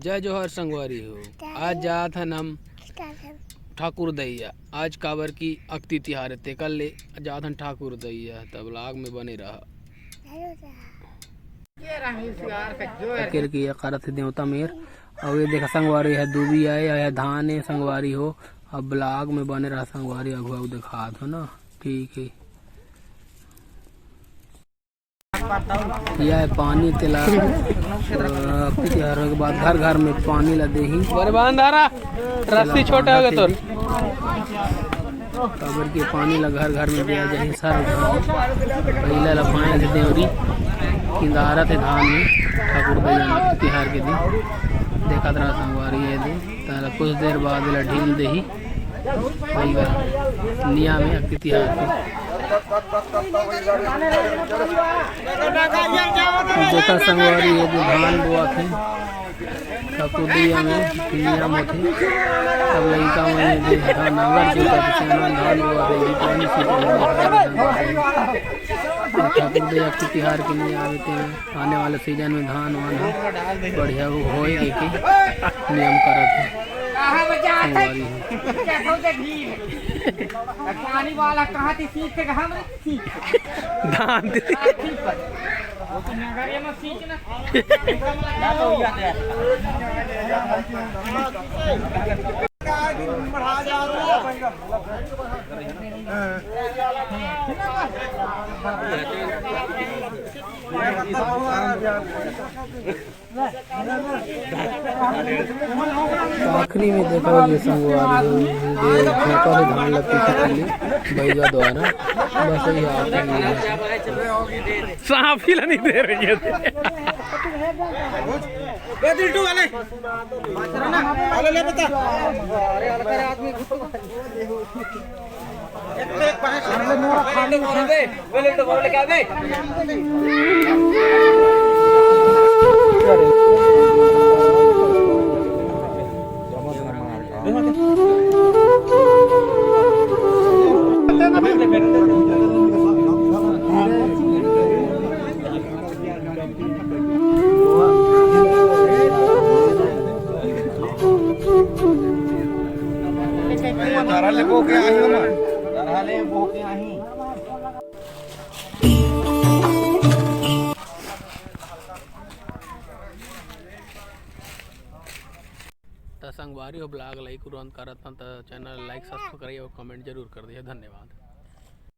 जय जोहर संगवारी हो। आज जात हन हम ठाकुर दैया। आज काबर की अक्ति तिहार ते कल ले जात हन ठाकुर दैया। तब ब्लॉग में बने रहा। अकेले की करत देवता मेर और ये देखा संगवारी है दूबी आए है धान है संगवारी हो। अब ब्लॉग में बने रहा संगवारी अगुआ दिखा दो ना। ठीक है यह पानी तिला तिहार के बाद घर घर में पानी ला दे ही रस्सी छोटा हो तो काबर के पानी ला घर घर में दिया जाए सर पहले ला पाए थे देवरी किंदारा थे धान में ठाकुर दैया तिहार के दिन देखा रहा संगवारी है दिन ताला कुछ देर बाद ला ढील दे ही निया में अक्ति तिहार के देखा संगवारी है जो धान बोआ थे ठाकुरिया में निया में थे तब लड़का में देखा नांगर जोता धान बोआ थे पानी से ठाकुर दैया के तिहार के लिए आते आने वाले सीजन में धान वान बढ़िया हो के नियम करते पानी वाला कहाँ थी सीख के कहाँ धान आखिरी में देखा ये संगवारी धान लगती थी बैगा द्वारा बस यही सांप ही नहीं दे रही है संगवारी हो ब्लॉग लाइक तुरंत करत चैनल लाइक सब्सक्राइब और कमेंट जरूर कर दिए। धन्यवाद।